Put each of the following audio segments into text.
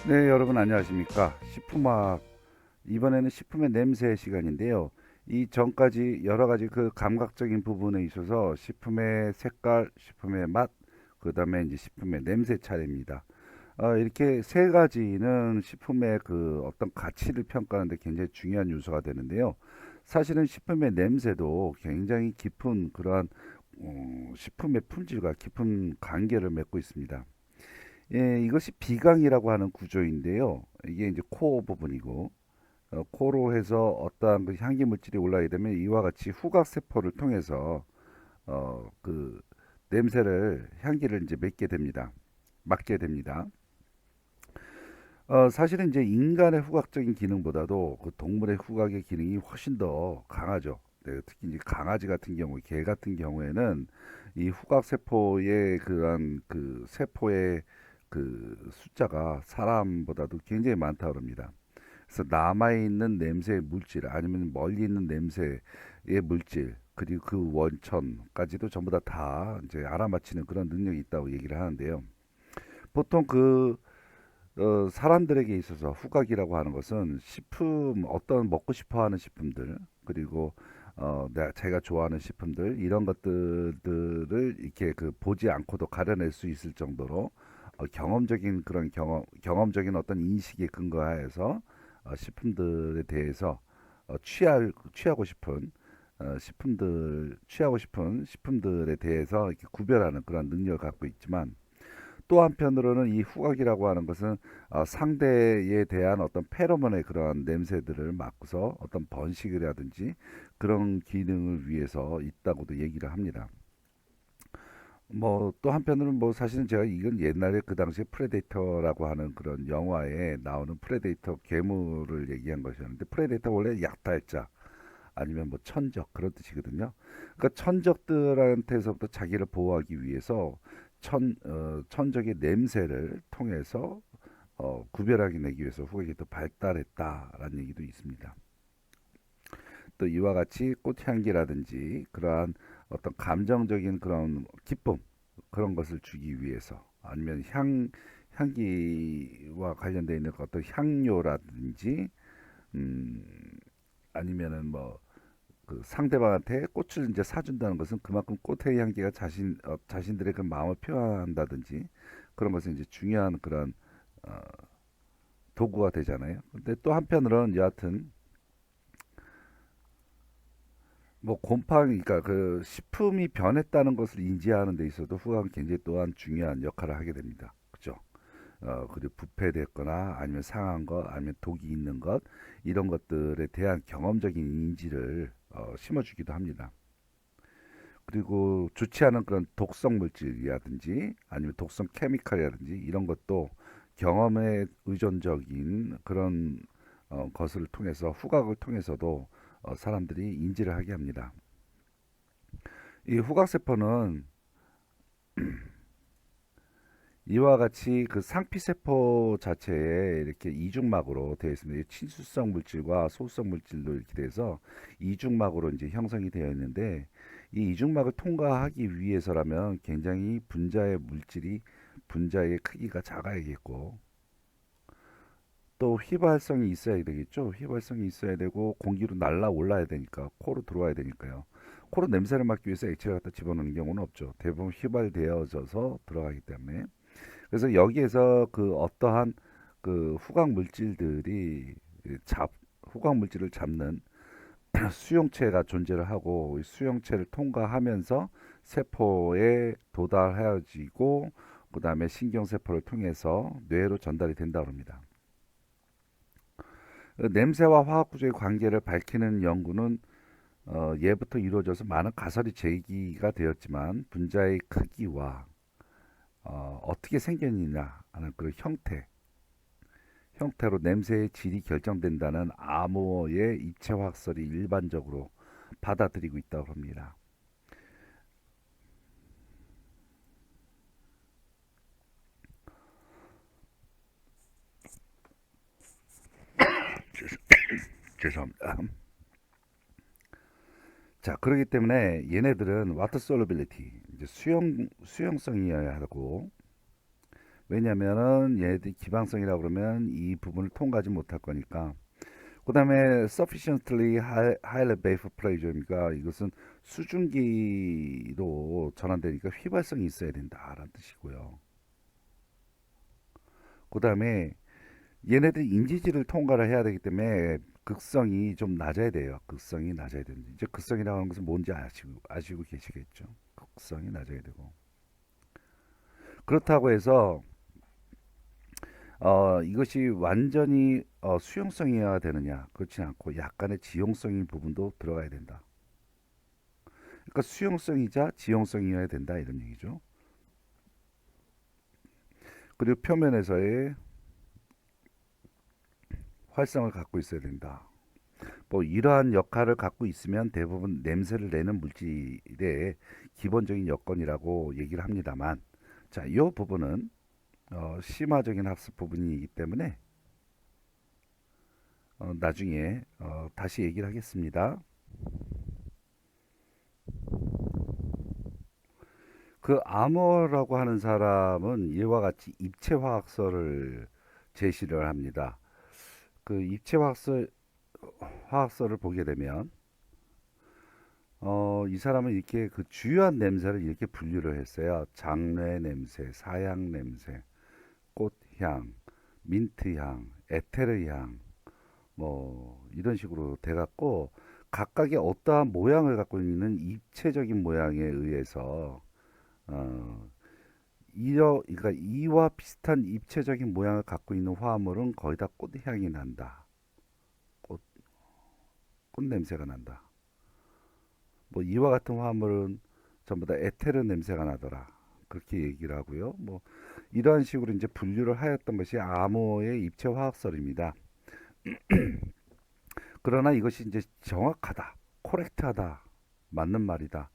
네, 여러분 안녕하십니까? 식품학 이번에는 식품의 냄새 시간인데요. 이 전까지 여러 가지 그 감각적인 부분에 있어서 식품의 색깔, 식품의 맛, 그다음에 이제 식품의 냄새 차례입니다. 이렇게 세 가지는 식품의 그 어떤 가치를 평가하는데 굉장히 중요한 요소가 되는데요. 사실은 식품의 냄새도 굉장히 깊은 그러한 식품의 품질과 깊은 관계를 맺고 있습니다. 예, 이것이 비강이라고 하는 구조인데요. 이게 이제 코어 부분이고, 코로 해서 어떠한 그 향기 물질이 올라가게 되면 이와 같이 후각 세포를 통해서 그 냄새를 향기를 이제 맡게 됩니다. 맡게 됩니다. 사실은 이제 인간의 후각적인 기능보다도 그 동물의 후각의 기능이 훨씬 더 강하죠. 네, 특히 이제 강아지 같은 경우, 개 같은 경우에는 이 후각 세포의 그런 그 세포의 그 숫자가 사람보다도 굉장히 많다고 합니다. 그래서 남아있는 냄새의 물질 아니면 멀리 있는 냄새의 물질 그리고 그 원천까지도 전부 다 이제 알아맞히는 그런 능력이 있다고 얘기를 하는데요. 보통 사람들에게 있어서 후각이라고 하는 것은 식품 어떤 먹고 싶어하는 식품들 그리고 제가 좋아하는 식품들 이런 것들을 이렇게 그 보지 않고도 가려낼 수 있을 정도로 경험적인 그런 경험적인 어떤 인식에 근거하여서 식품들에 대해서 취하고 싶은 취하고 싶은 식품들에 대해서 이렇게 구별하는 그런 능력을 갖고 있지만 또 한편으로는 이 후각이라고 하는 것은 상대에 대한 어떤 페로몬의 그런 냄새들을 맡고서 어떤 번식이라든지 그런 기능을 위해서 있다고도 얘기를 합니다. 뭐 또 한편으로는 뭐 사실은 제가 이건 옛날에 그 당시에 프레데이터라고 하는 그런 영화에 나오는 프레데이터 괴물을 얘기한 것이었는데 프레데이터 원래 약탈자 아니면 뭐 천적 그런 뜻이거든요. 그러니까 천적들한테서부터 자기를 보호하기 위해서 천적의 냄새를 통해서 구별하게 내기 위해서 후각이 더 발달했다라는 얘기도 있습니다. 또 이와 같이 꽃향기라든지 그러한 어떤 감정적인 그런 기쁨 그런 것을 주기 위해서 아니면 향기와 관련되어 있는 어떤 향료라든지 음, 아니면은 뭐 그 상대방한테 꽃을 이제 사준다는 것은 그만큼 꽃의 향기가 자신들의 그 마음을 표현한다든지 그런 것은 이제 중요한 그런 어, 도구가 되잖아요. 근데 또 한편으로는 여하튼 뭐 곰팡이 그러니까 그 식품이 변했다는 것을 인지하는 데 있어도 후각은 굉장히 또한 중요한 역할을 하게 됩니다. 그죠? 그리고 부패됐거나 아니면 상한 것 아니면 독이 있는 것 이런 것들에 대한 경험적인 인지를 심어주기도 합니다. 그리고 좋지 않은 그런 독성 물질이라든지 아니면 독성 케미칼이라든지 이런 것도 경험에 의존적인 그런 것을 통해서 후각을 통해서도 사람들이 인지를 하게 합니다. 이 후각세포는 이와 같이 그 상피세포 자체에 이렇게 이중막으로 되어 있습니다. 친수성 물질과 소수성 물질로 이렇게 돼서 이중막으로 이제 형성이 되어 있는데 이 이중막을 통과하기 위해서라면 굉장히 분자의 크기가 작아야겠고 또 휘발성이 있어야 되겠죠. 휘발성이 있어야 되고 공기로 날라 올라야 되니까 코로 들어와야 되니까요. 코로 냄새를 맡기 위해서 액체를 갖다 집어넣는 경우는 없죠. 대부분 휘발되어져서 들어가기 때문에 그래서 여기에서 그 어떠한 그 후각 물질들이 잡 후각 물질을 잡는 수용체가 존재를 하고 이 수용체를 통과하면서 세포에 도달하여지고 그다음에 신경세포를 통해서 뇌로 전달이 된다고 합니다. 냄새와 화학 구조의 관계를 밝히는 연구는 예부터 이루어져서 많은 가설이 제기가 되었지만 분자의 크기와 어떻게 생겼느냐 하는 그 형태로 냄새의 질이 결정된다는 암호의 입체 확설이 일반적으로 받아들이고 있다고 합니다. 죄송합니다. 자, 그렇기 때문에 얘네들은 water solubility, 이제 수용성이어야 하고 왜냐면은 얘네들이 기방성이라고 그러면 이 부분을 통과하지 못할 거니까. 그 다음에 sufficiently high vapor pressure니까 이것은 수증기로 전환되니까 휘발성이 있어야 된다라는 뜻이고요. 그 다음에 얘네들 인지질을 통과를 해야 되기 때문에 극성이 좀 낮아야 돼요. 극성이 낮아야 됩니다. 이제 극성이라고 하는 것은 뭔지 아시고 계시겠죠. 극성이 낮아야 되고. 그렇다고 해서 이것이 완전히 수용성이어야 되느냐? 그렇지 않고 약간의 지용성인 부분도 들어가야 된다. 그러니까 수용성이자 지용성이어야 된다 이런 얘기죠. 그리고 표면에서의 활성을 갖고 있어야 된다. 뭐 이러한 역할을 갖고 있으면 대부분 냄새를 내는 물질의 기본적인 여건이라고 얘기를 합니다만, 자, 이 부분은 심화적인 학습 부분이기 때문에 나중에 다시 얘기를 하겠습니다. 그 아머라고 하는 사람은 이와 같이 입체화학서를 제시를 합니다. 그 화학서를 보게 되면 이 사람은 이렇게 그 주요한 냄새를 이렇게 분류를 했어요. 장래 냄새, 사양 냄새, 꽃향, 민트향, 에테르향, 뭐 이런 식으로 돼갖고 각각의 어떠한 모양을 갖고 있는 입체적인 모양에 의해서 어, 그러니까 이와 비슷한 입체적인 모양을 갖고 있는 화합물은 거의 다 꽃향이 난다. 꽃, 꽃 냄새가 난다. 뭐 이와 같은 화합물은 전부 다 에테르 냄새가 나더라. 그렇게 얘기를 하고요. 뭐 이러한 식으로 이제 분류를 하였던 것이 아모의 입체 화학설입니다. 그러나 이것이 이제 정확하다, 코렉트하다, 맞는 말이다,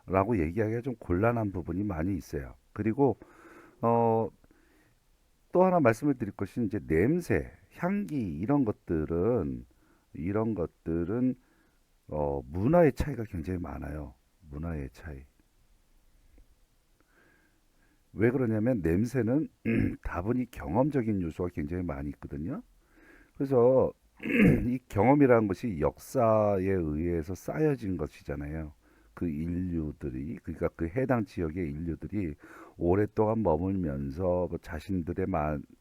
라고 얘기하기가 좀 곤란한 부분이 많이 있어요. 그리고 어, 또 하나 말씀을 드릴 것이 이제 냄새, 향기 이런 것들은 문화의 차이가 굉장히 많아요. 문화의 차이. 왜 그러냐면 냄새는 다분히 경험적인 요소가 굉장히 많이 있거든요. 그래서 이 경험이라는 것이 역사에 의해서 쌓여진 것이잖아요. 그 인류들이 그러니까 그 해당 지역의 인류들이 오랫동안 머물면서 그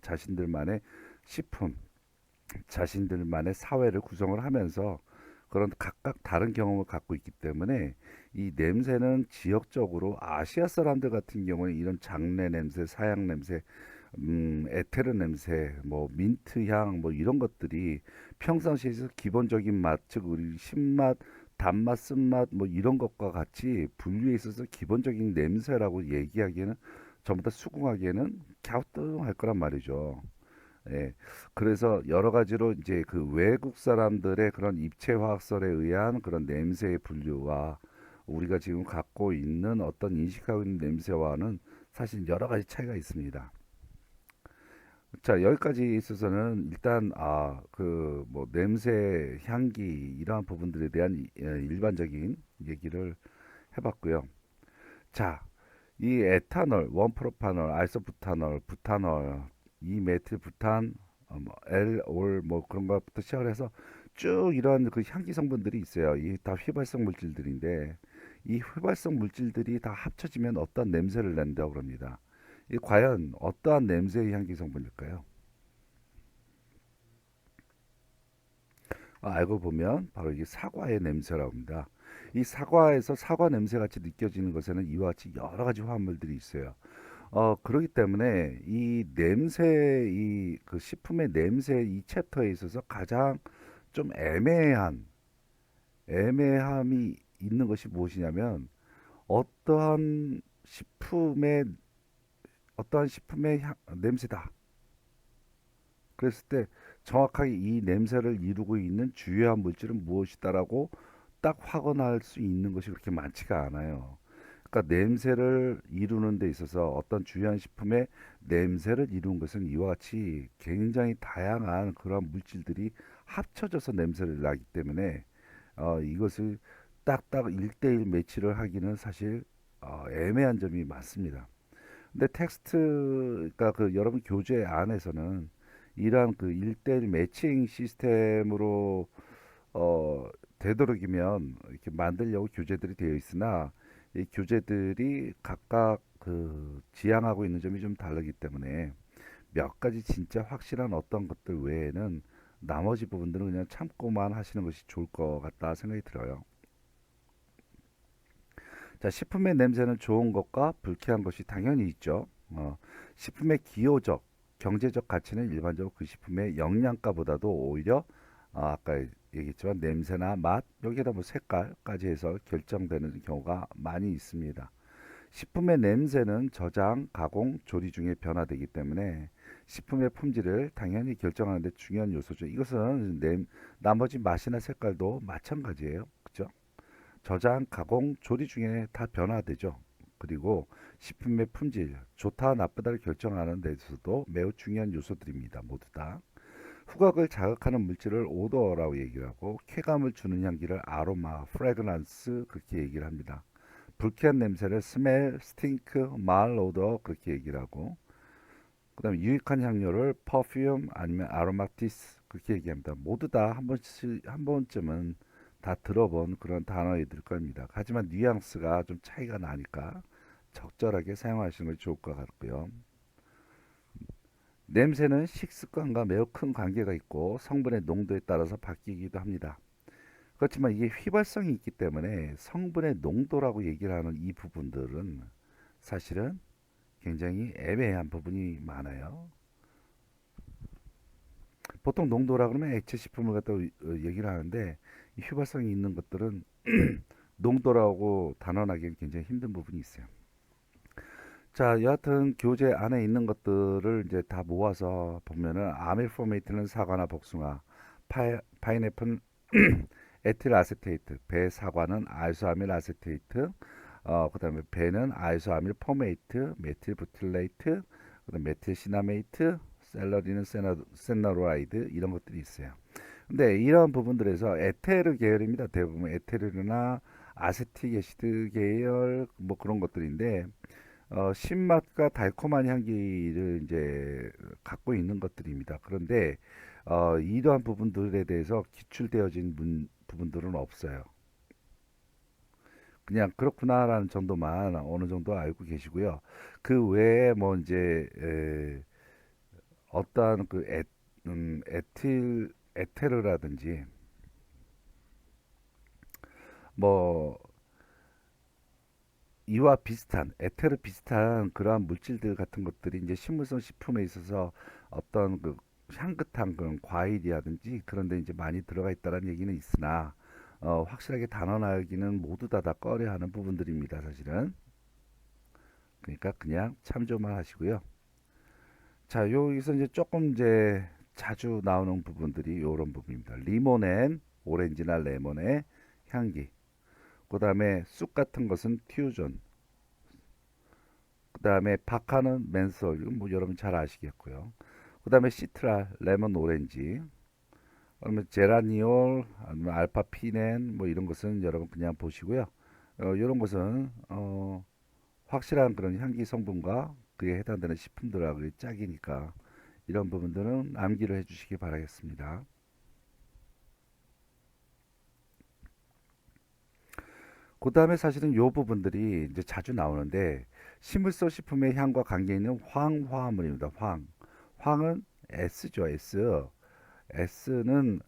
자신들만의 식품, 자신들만의 사회를 구성을 하면서 그런 각각 다른 경험을 갖고 있기 때문에 이 냄새는 지역적으로 아시아 사람들 같은 경우에 이런 장내 냄새, 사양 냄새, 에테르 냄새, 뭐 민트 향, 뭐 이런 것들이 평상시에서 기본적인 맛, 즉 우리 신맛, 단맛, 쓴맛, 뭐 이런 것과 같이 분류에 있어서 기본적인 냄새라고 얘기하기에는 전부 다 수긍하기에는 갸우뚱할 거란 말이죠. 예. 그래서 여러 가지로 이제 그 외국 사람들의 그런 입체화학설에 의한 그런 냄새의 분류와 우리가 지금 갖고 있는 어떤 인식하고 있는 냄새와는 사실 여러 가지 차이가 있습니다. 자, 여기까지 있어서는 일단 그 뭐 냄새, 향기 이러한 부분들에 대한 일반적인 얘기를 해봤고요. 자, 이 에탄올, 원프로파놀, 아이소부타놀, 부타놀, 이 메틸부탄, 뭐 L올 뭐 그런 것부터 시작을 해서 쭉 이런 그 향기 성분들이 있어요. 이 다 휘발성 물질들인데 이 휘발성 물질들이 다 합쳐지면 어떤 냄새를 낸다고 그럽니다. 이 과연 어떠한 냄새의 향기 성분일까요? 알고 보면 바로 이게 사과의 냄새라고 합니다. 이 사과에서 사과 냄새 같이 느껴지는 것에는 이와 같이 여러 가지 화합물들이 있어요. 그렇기 때문에 이 냄새, 이 그 식품의 냄새 이 챕터에 있어서 가장 좀 애매함이 있는 것이 무엇이냐면 어떠한 식품의 냄새다. 그랬을 때 정확하게 이 냄새를 이루고 있는 주요한 물질은 무엇이다라고 딱 확언할 수 있는 것이 그렇게 많지가 않아요. 그러니까 냄새를 이루는 데 있어서 어떤 주요한 식품의 냄새를 이룬 것은 이와 같이 굉장히 다양한 그런 물질들이 합쳐져서 냄새를 나기 때문에 이것을 딱딱 1대1 매치를 하기는 사실 애매한 점이 많습니다. 근데 텍스트가 그 여러분 교재 안에서는 이러한 그 1대1 매칭 시스템으로 어 되도록이면 이렇게 만들려고 교재들이 되어 있으나 이 교재들이 각각 그 지향하고 있는 점이 좀 다르기 때문에 몇 가지 진짜 확실한 어떤 것들 외에는 나머지 부분들은 그냥 참고만 하시는 것이 좋을 것 같다 생각이 들어요. 자, 식품의 냄새는 좋은 것과 불쾌한 것이 당연히 있죠. 식품의 기호적, 경제적 가치는 일반적으로 그 식품의 영양가보다도 오히려 아까 얘기했지만 냄새나 맛, 여기에다 뭐 색깔까지 해서 결정되는 경우가 많이 있습니다. 식품의 냄새는 저장, 가공, 조리 중에 변화되기 때문에 식품의 품질을 당연히 결정하는 데 중요한 요소죠. 이것은 나머지 맛이나 색깔도 마찬가지예요. 그죠? 저장, 가공, 조리 중에 다 변화되죠. 그리고 식품의 품질, 좋다, 나쁘다를 결정하는 데 있어서도 매우 중요한 요소들입니다. 모두 다. 후각을 자극하는 물질을 오더라고 얘기를 하고 쾌감을 주는 향기를 아로마, 프레그란스 그렇게 얘기를 합니다. 불쾌한 냄새를 스멜, 스팅크, 말 오더 그렇게 얘기를 하고 그다음에 유익한 향료를 퍼퓸 아니면 아로마티스 그렇게 얘기합니다. 모두 다 한 번쯤은 다 들어본 그런 단어이들 겁니다. 하지만 뉘앙스가 좀 차이가 나니까 적절하게 사용하시는 것이 좋을 것 같고요. 냄새는 식습관과 매우 큰 관계가 있고 성분의 농도에 따라서 바뀌기도 합니다. 그렇지만 이게 휘발성이 있기 때문에 성분의 농도라고 얘기를 하는 이 부분들은 사실은 굉장히 애매한 부분이 많아요. 보통 농도라 그러면 액체 식품을 갖다 얘기를 하는데 이 휘발성이 있는 것들은 농도라고 단언하기는 굉장히 힘든 부분이 있어요. 자, 여하튼 교재 안에 있는 것들을 이제 다 모아서 보면은 아밀 포메이트는 사과나 복숭아, 파인애플은 에틸 아세테이트, 배 사과는 아이소아밀 아세테이트, 그다음에 배는 아이소아밀 포메이트, 메틸 부틸레이트, 그다음 메틸 시나메이트, 샐러리는 세나로라이드 이런 것들이 있어요. 근데 이런 부분들에서 에테르 계열입니다. 대부분 에테르나 아세틱 애시드 계열 뭐 그런 것들인데 신맛과 달콤한 향기를 이제 갖고 있는 것들입니다. 그런데 이러한 부분들에 대해서 기출되어진 부분들은 없어요. 그냥 그렇구나라는 정도만 어느 정도 알고 계시고요. 그 외에 뭐 이제 어떠한 그 에테르라든지 뭐 이와 비슷한 에테르 비슷한 그러한 물질들 같은 것들이 이제 식물성 식품에 있어서 어떤 그 향긋한 그런 과일이라든지 그런 데 이제 많이 들어가 있다는 얘기는 있으나 확실하게 단언하기는 모두 다 꺼려하는 부분들입니다, 사실은. 그러니까 그냥 참조만 하시고요. 자, 여기서 이제 조금 이제 자주 나오는 부분들이 이런 부분입니다. 리모넨, 오렌지나 레몬의 향기. 그다음에 쑥 같은 것은 퓨전. 그다음에 바카는 맨솔. 이건 뭐 여러분 잘 아시겠고요. 그다음에 시트랄, 레몬 오렌지. 그러면 제라니올, 아니면 알파피넨 뭐 이런 것은 여러분 그냥 보시고요. 이런 것은 확실한 그런 향기 성분과 그에 해당되는 식품들하고의 짝이니까 이런 부분들은 암기를 해주시기 바라겠습니다. 그 다음에 사실은 요 부분들이 이제 자주 나오는데 식물성 식품의 향과 관계 있는 황화물입니다. 황은 S죠. S는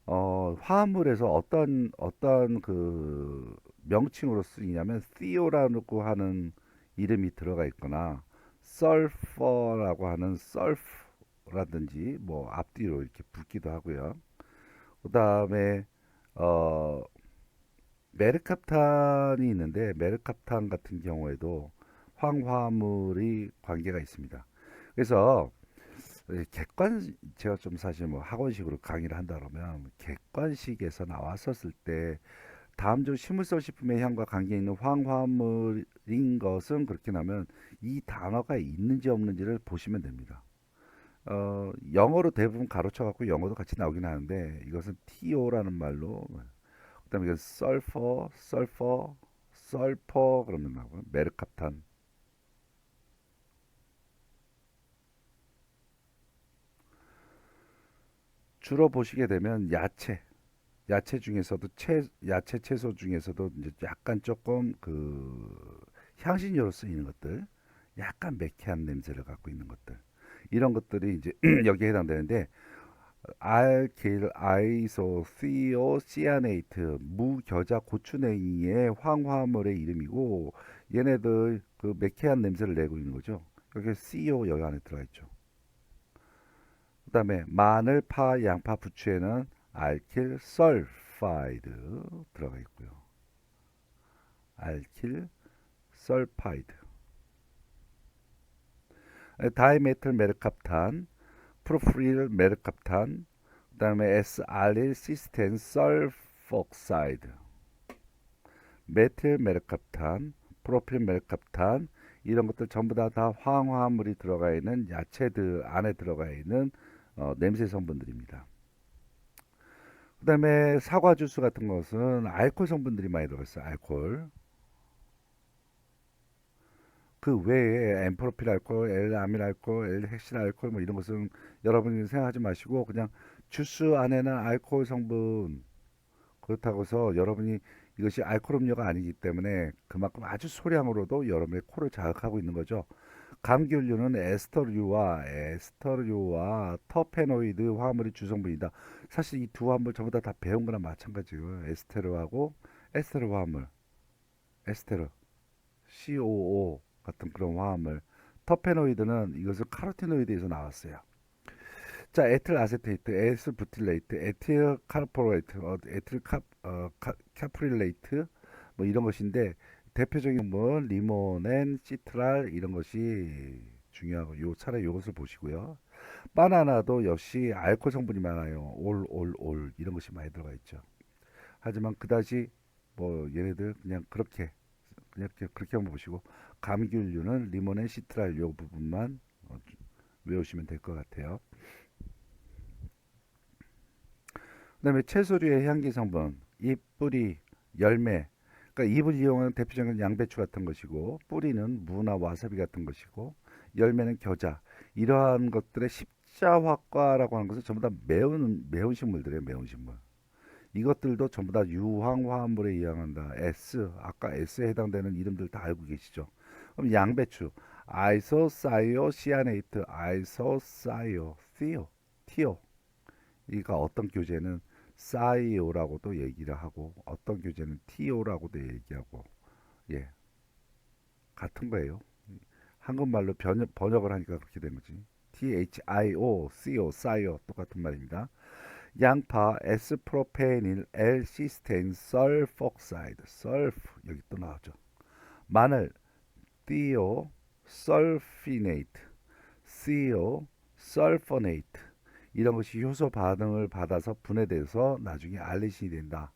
화합물에서 어떤 그 명칭으로 쓰이냐면 theo라고 하는 이름이 들어가 있거나 sulfur라고 하는 sulf라든지 뭐 앞뒤로 이렇게 붙기도 하고요. 그 다음에 어 메르캅탄이 있는데 메르캅탄 같은 경우에도 황화물이 관계가 있습니다. 그래서 객관 제가 좀 사실 뭐 학원식으로 강의를 한다 그러면 객관식에서 나왔었을 때 다음 중 식물성 식품의 향과 관계 있는 황화물인 것은 그렇게 나면 이 단어가 있는지 없는지를 보시면 됩니다. 영어로 대부분 가로쳐 갖고 영어도 같이 나오긴 하는데 이것은 TO라는 말로 그다음에 이건 설퍼 그러면 나오고 메르캅탄 주로 보시게 되면 야채 중에서도 야채 채소 중에서도 이제 약간 조금 그 향신료로 쓰이는 것들, 약간 매캐한 냄새를 갖고 있는 것들, 이런 것들이 이제 여기에 해당되는데, 알킬 아이소시오시아네이트 무겨자 고추냉이의 황화물의 이름이고, 얘네들 그 매캐한 냄새를 내고 있는 거죠. 여기 CO 여기 안에 들어가 있죠. 그다음에 마늘, 파, 양파, 부추에는 알킬 설파이드 들어가 있고요. 알킬 설파이드, 다이메틸 메르캅탄, 프로필 메르캅탄, 그다음에 S알릴 시스텐 설폭사이드, 메틸 메르캅탄, 프로필 메르캅탄, 이런 것들 전부 다 황화물이 들어가 있는 야채들 안에 들어가 있는 냄새 성분들입니다. 그다음에 사과 주스 같은 것은 알코올 성분들이 많이 들어있어요. 알코올. 그 외에 엠프로필 알코올, L아밀 알코올, L헥실 알코올 뭐 이런 것은 여러분이 생각하지 마시고 그냥 주스 안에는 알코올 성분, 그렇다고 해서 여러분이 이것이 알코올 음료가 아니기 때문에 그만큼 아주 소량으로도 여러분의 코를 자극하고 있는 거죠. 감기음료는 에스터류와 터페노이드 화합물이 주성분이다. 사실 이 두 화합물 전부 다 배운 거랑 마찬가지고요. 에스테르하고 에스테르 화합물, 에스테르, COO 같은 그런 화합물. 터페노이드는 이것을 카로티노이드에서 나왔어요. 자, 에틸 아세테이트, 에스 부틸레이트, 에틸 카르포레이트, 카프릴레이트 뭐 이런 것인데, 대표적인 뭐 리모넨, 시트랄 이런 것이 중요하고, 요 차라리 요것을 보시고요. 바나나도 역시 알코올 성분이 많아요. 올 이런 것이 많이 들어가 있죠. 하지만 그다지 뭐 얘네들 그냥 그렇게 한번 보시고, 감귤류는 리모넨, 시트랄 요 부분만 외우시면 될 것 같아요. 그다음에 채소류의 향기 성분, 잎, 뿌리, 열매. 그러니까 잎을 이용하는 대표적인 양배추 같은 것이고, 뿌리는 무나 와사비 같은 것이고, 열매는 겨자. 이러한 것들의 십자화과라고 하는 것은 전부 다 매운 식물들이에요. 매운 식물. 이것들도 전부 다 유황 화합물에 의한다. 아까 S에 해당되는 이름들 다 알고 계시죠? 그럼 양배추, 아이소사이오시아네이트, 티오. 이가 어떤 교재는 사이오라고도 얘기를 하고, 어떤 교재는 티오라고도 얘기하고, 예, 같은 거예요. 한국말로 번역을 하니까 그렇게 된 거지. THIO, 똑같은 말입니다. 양파, S프로페닐, L시스테인, 설폭사이드, 여기 또 나오죠. 마늘, 티오, 설피네이트, CO, 설포네이트, 이런 것이 효소 반응을 받아서 분해돼서 나중에 알레신이 된다.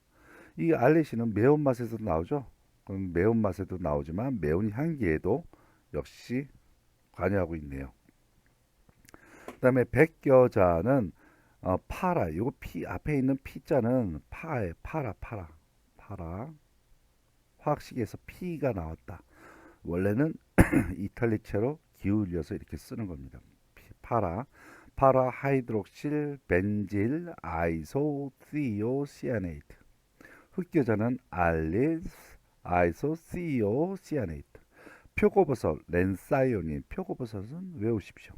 이 알레신은 매운맛에서도 나오죠. 그럼 매운맛에도 나오지만 매운 향기에도 역시 관여하고 있네요. 그다음에 백겨자는 파라. 이거 피 앞에 있는 피자는 파에 파라. 화학식에서 피가 나왔다. 원래는 이탈리체로 기울여서 이렇게 쓰는 겁니다. 파라. 파라 하이드록실 벤질 아이소시오시아네이트. 흑겨자는 알릴 아이소시오시아네이트. 표고버섯 렌사이오닌. 표고버섯은 외우십시오.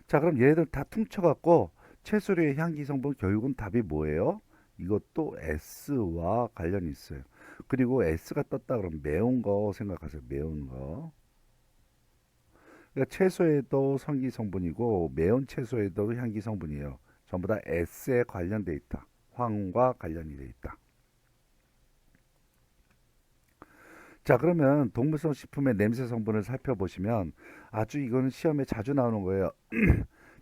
자, 그럼 얘네들 다 퉁쳐갖고 채소류의 향기 성분 결국은 답이 뭐예요? 이것도 S와 관련이 있어요. 그리고 S가 떴다 그러면 매운 거 생각하세요. 매운 거. 그러니까 채소에도 성기 성분이고 매운 채소에도 향기 성분이에요. 전부 다 S에 관련돼 있다. 황과 관련이 돼 있다. 자, 그러면 동물성 식품의 냄새 성분을 살펴보시면 아주 이거는 시험에 자주 나오는 거예요.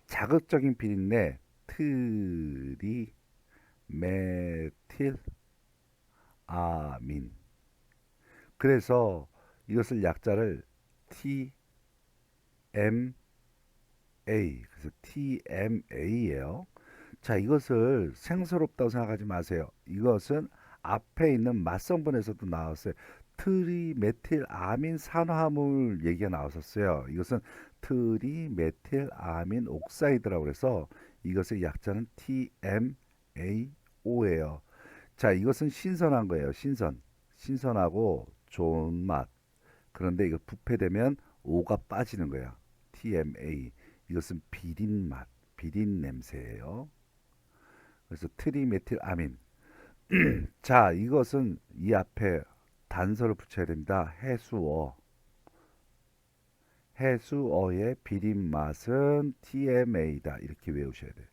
자극적인 비린내, 트리메틸 아민. 그래서 이것을 약자를 TMA, 그래서 TMA예요. 자, 이것을 생소롭다고 생각하지 마세요. 이것은 앞에 있는 맛성분에서도 나왔어요. 트리메틸 아민 산화물 얘기가 나왔었어요. 이것은 트리메틸 아민 옥사이드라고 해서 이것의 약자는 TMAO예요. 자, 이것은 신선한 거예요. 신선하고 좋은 맛. 그런데 이거 부패되면 O가 빠지는 거야. TMA. 이것은 비린 맛, 비린 냄새예요. 그래서 트리메틸아민. 자, 이것은 이 앞에 단서를 붙여야 됩니다. 해수어. 해수어의 비린 맛은 TMA다. 이렇게 외우셔야 돼요.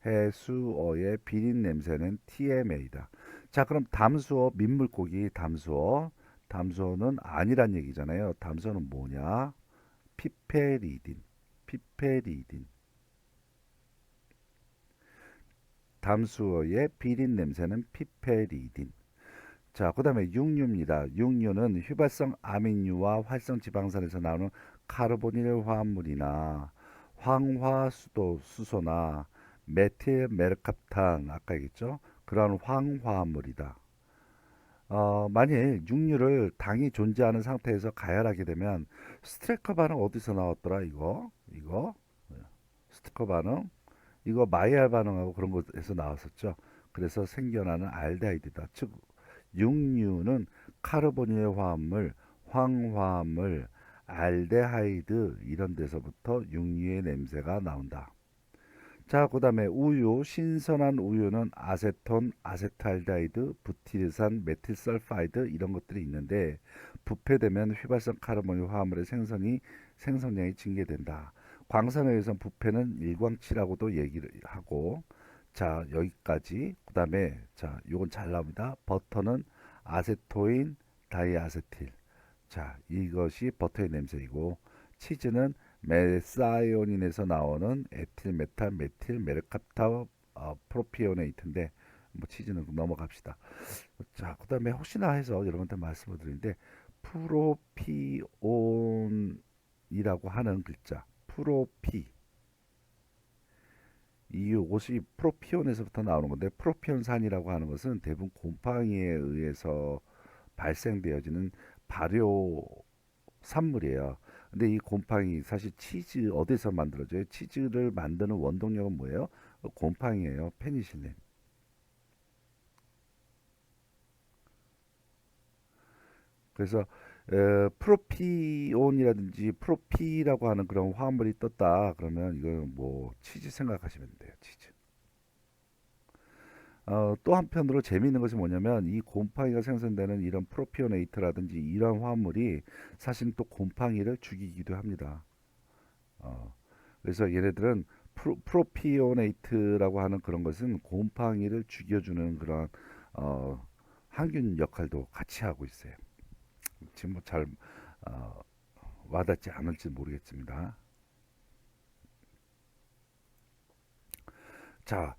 해수어의 비린 냄새는 TMA다. 자, 그럼 담수어, 민물고기 담수어. 담수어는 아니란 얘기잖아요. 담수어는 뭐냐? 피페리딘. 피페리딘. 담수어의 비린 냄새는 피페리딘. 자, 그 다음에 육류입니다. 육류는 휘발성 아민유와 활성 지방산에서 나오는 카르보닐 화합물이나 황화수도 수소나 메틸 메르캅탄 아까 얘기했죠? 그런 황화합물이다. 만일 육류를 당이 존재하는 상태에서 가열하게 되면 스트레커 반응 어디서 나왔더라 이거 스티커 반응 이거 마이알 반응하고 그런 것에서 나왔었죠. 그래서 생겨나는 알데하이드다. 즉 육류는 카르보닐 화합물, 황화합물, 알데하이드 이런 데서부터 육류의 냄새가 나온다. 자, 그 다음에 우유, 신선한 우유는 아세톤, 아세트알데하이드, 부티르산, 메틸설파이드 이런 것들이 있는데 부패되면 휘발성 카르보닐 화합물의 생성량이 증가된다. 광산에 의해서 부패는 일광치라고도 얘기를 하고 자, 여기까지. 그 다음에 자, 요건 잘 나옵니다. 버터는 아세토인 다이아세틸. 자, 이것이 버터의 냄새이고 치즈는 메사이오닌에서 나오는 에틸 메탈 메틸 메르캅타 프로피오네이트인데 뭐 치즈는 넘어갑시다. 자, 그다음에 혹시나 해서 여러분한테 말씀을 드리는데 프로피온이라고 하는 글자 프로피 이것이 프로피온에서부터 나오는 건데 프로피온산이라고 하는 것은 대부분 곰팡이에 의해서 발생되어지는 발효 산물이에요. 근데 이 곰팡이 사실 치즈 어디서 만들어져요? 치즈를 만드는 원동력은 뭐예요? 곰팡이에요. 페니실린. 그래서 프로피온이라든지 프로피라고 하는 그런 화합물이 떴다. 그러면 이건 뭐 치즈 생각하시면 돼요. 치즈. 또 한편으로 재미있는 것이 뭐냐면 이 곰팡이가 생성되는 이런 프로피오네이트라든지 이런 화합물이 사실 또 곰팡이를 죽이기도 합니다. 어, 그래서 얘네들은 프로피오네이트라고 하는 그런 것은 곰팡이를 죽여주는 그런 어, 항균 역할도 같이 하고 있어요. 지금 뭐잘 어, 와닿지 않을지 모르겠습니다. 자,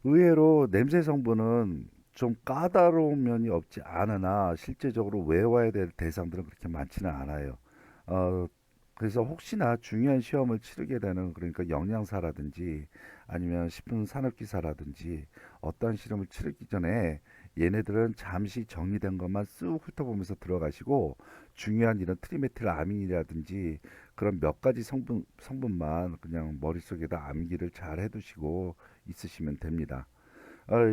의외로 냄새 성분은 좀 까다로운 면이 없지 않으나 실제적으로 외워야 될 대상들은 그렇게 많지는 않아요. 어, 그래서 혹시나 중요한 시험을 치르게 되는 그러니까 영양사라든지 아니면 식품 산업기사라든지 어떠한 실험을 치르기 전에 얘네들은 잠시 정리된 것만 쑥 훑어보면서 들어가시고 중요한 이런 트리메틸 아민이라든지 그런 몇 가지 성분만 그냥 머릿속에다 암기를 잘 해두시고 있으시면 됩니다.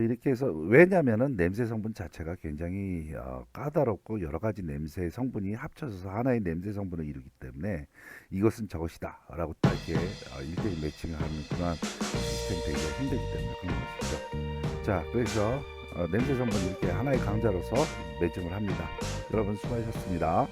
이렇게 해서 왜냐면은 냄새 성분 자체가 굉장히 까다롭고 여러 가지 냄새 성분이 합쳐져서 하나의 냄새 성분을 이루기 때문에 이것은 저것이다라고 딱 이렇게 1대1 매칭을 하는 그런 시스템이 되게 힘들기 때문에 그런 것이죠. 자, 그래서 냄새 성분 이렇게 하나의 강자로서 매칭을 합니다. 여러분 수고하셨습니다.